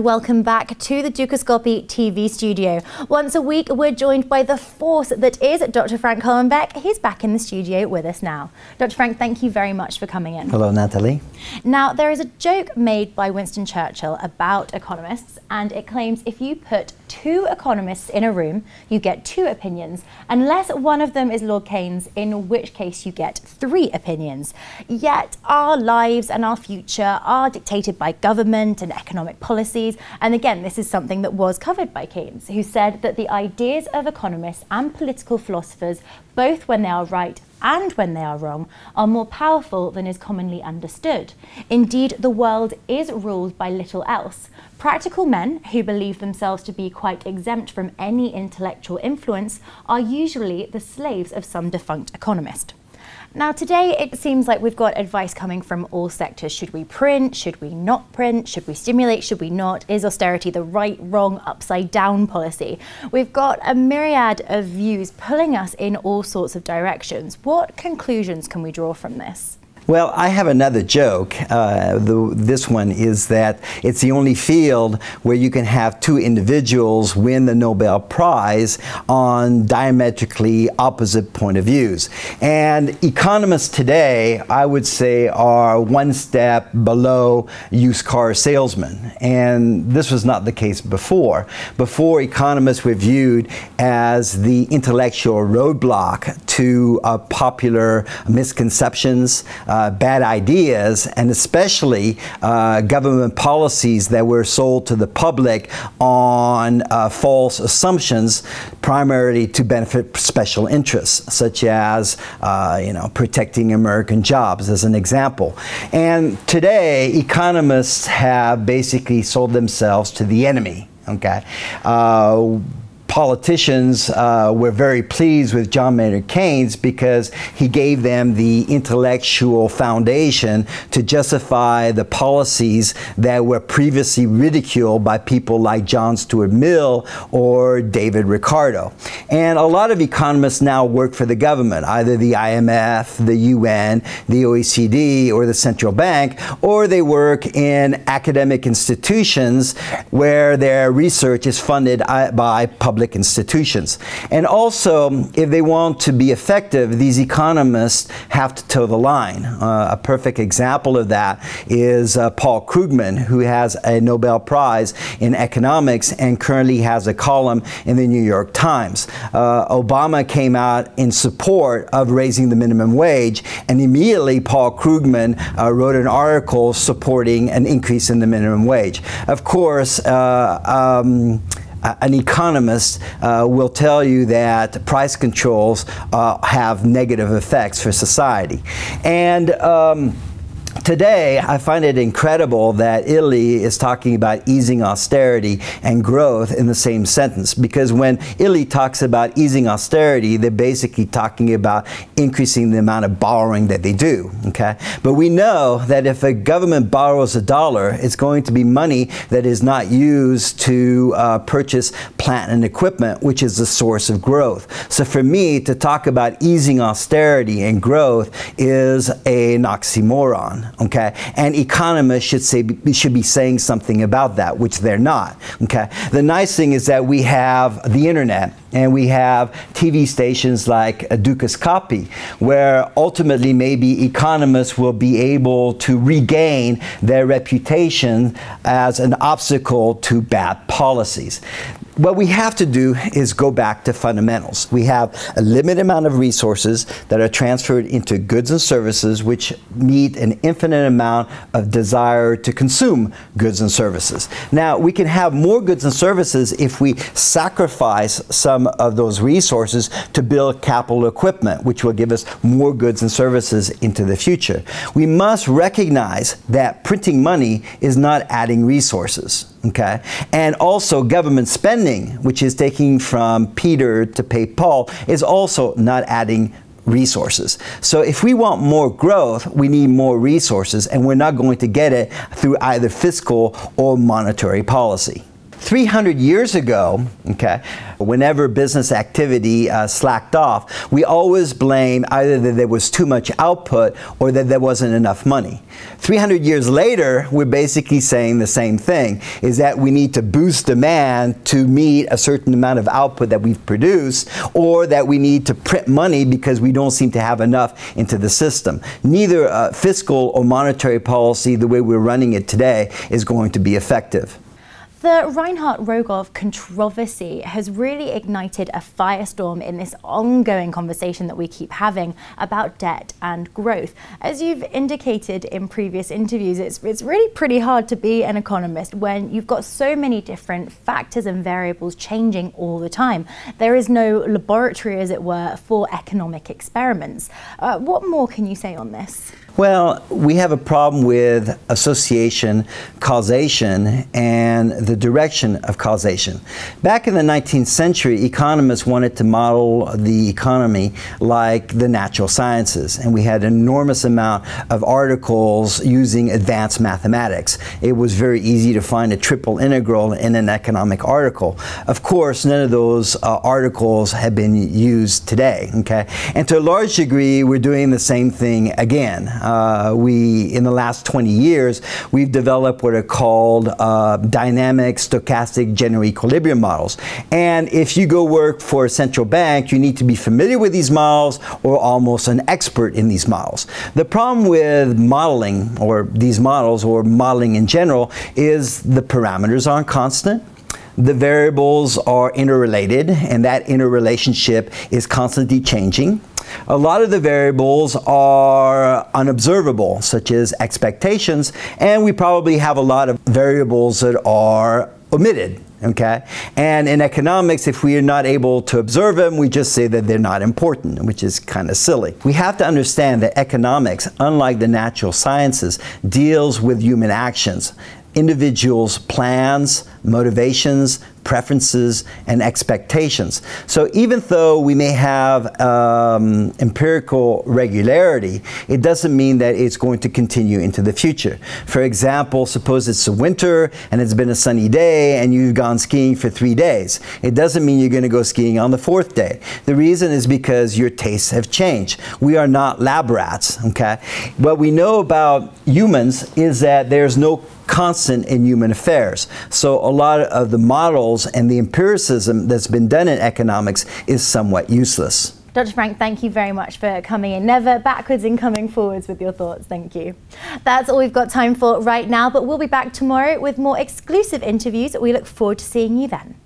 welcome back to the Dukascopy TV studio. Once a week, we're joined by the force that is Dr. Frank Hollenbeck. He's back in the studio with us now. Dr. Frank, thank you very much for coming in. Hello, Natalie. Now, there is a joke made by Winston Churchill about economists, and it claims if you put two economists in a room, you get two opinions, unless one of them is Lord Keynes, in which case you get three opinions. Yet our lives and our future are dictated by government and economic policies. And again, this is something that was covered by Keynes, who said that the ideas of economists and political philosophers, both when they are right and when they are wrong, are more powerful than is commonly understood. Indeed, the world is ruled by little else. Practical men who believe themselves to be quite exempt from any intellectual influence are usually the slaves of some defunct economist. Now, today it seems like we've got advice coming from all sectors. Should we print? Should we not print? Should we stimulate? Should we not? Is austerity the right, wrong, upside down policy? We've got a myriad of views pulling us in all sorts of directions. What conclusions can we draw from this? Well, I have another joke. This one is that it's the only field where you can have two individuals win the Nobel Prize on diametrically opposite point of views. And economists today, I would say, are one step below used car salesmen. And this was not the case before. Before, economists were viewed as the intellectual roadblock to popular misconceptions, bad ideas, and especially government policies that were sold to the public on false assumptions, primarily to benefit special interests, such as protecting American jobs, as an example. And today, economists have basically sold themselves to the enemy. Okay. Politicians were very pleased with John Maynard Keynes because he gave them the intellectual foundation to justify the policies that were previously ridiculed by people like John Stuart Mill or David Ricardo. And a lot of economists now work for the government, either the IMF, the UN, the OECD, or the central bank, or they work in academic institutions where their research is funded by public institutions. And also, if they want to be effective, these economists have to toe the line. A perfect example of that is Paul Krugman, who has a Nobel Prize in economics and currently has a column in the New York Times. Obama came out in support of raising the minimum wage, and immediately Paul Krugman wrote an article supporting an increase in the minimum wage. Of course, an economist will tell you that price controls have negative effects for society. And today, I find it incredible that Italy is talking about easing austerity and growth in the same sentence, because when Italy talks about easing austerity, they're basically talking about increasing the amount of borrowing that they do, okay? But we know that if a government borrows $1, it's going to be money that is not used to purchase plant and equipment, which is the source of growth. So for me, to talk about easing austerity and growth is an oxymoron. Okay, and economists should be saying something about that, which they're not. Okay, the nice thing is that we have the internet and we have TV stations like Dukascopy, where ultimately maybe economists will be able to regain their reputation as an obstacle to bad policies. What we have to do is go back to fundamentals. We have a limited amount of resources that are transferred into goods and services which meet an infinite amount of desire to consume goods and services. Now, we can have more goods and services if we sacrifice some of those resources to build capital equipment, which will give us more goods and services into the future. We must recognize that printing money is not adding resources. Okay, and also government spending, which is taking from Peter to pay Paul, is also not adding resources. So if we want more growth, we need more resources, and we're not going to get it through either fiscal or monetary policy. 300 years ago, okay, whenever business activity slacked off, we always blame either that there was too much output or that there wasn't enough money. 300 years later, we're basically saying the same thing, is that we need to boost demand to meet a certain amount of output that we've produced, or that we need to print money because we don't seem to have enough into the system. Neither fiscal or monetary policy, the way we're running it today, is going to be effective. The Reinhard Rogoff controversy has really ignited a firestorm in this ongoing conversation that we keep having about debt and growth. As you've indicated in previous interviews, it's really pretty hard to be an economist when you've got so many different factors and variables changing all the time. There is no laboratory, as it were, for economic experiments. What more can you say on this? Well, we have a problem with association, causation, and the direction of causation. Back in the 19th century, economists wanted to model the economy like the natural sciences, and we had an enormous amount of articles using advanced mathematics. It was very easy to find a triple integral in an economic article. Of course, none of those articles have been used today, okay? And to a large degree, we're doing the same thing again. In the last 20 years, we've developed what are called dynamic, stochastic, general equilibrium models. And if you go work for a central bank, you need to be familiar with these models or almost an expert in these models. The problem with modeling, or these models, or modeling in general, is the parameters aren't constant. The variables are interrelated, and that interrelationship is constantly changing. A lot of the variables are unobservable, such as expectations, and we probably have a lot of variables that are omitted. Okay? And in economics, if we are not able to observe them, we just say that they're not important, which is kind of silly. We have to understand that economics, unlike the natural sciences, deals with human actions. Individuals' plans, motivations, preferences, and expectations. So even though we may have empirical regularity, it doesn't mean that it's going to continue into the future. For example, suppose it's a winter and it's been a sunny day and you've gone skiing for 3 days. It doesn't mean you're going to go skiing on the 4th day. The reason is because your tastes have changed. We are not lab rats, okay? What we know about humans is that there's no constant in human affairs. So a lot of the models and the empiricism that's been done in economics is somewhat useless. Dr. Frank, thank you very much for coming in. Never backwards in coming forwards with your thoughts. Thank you. That's all we've got time for right now, but we'll be back tomorrow with more exclusive interviews. We look forward to seeing you then.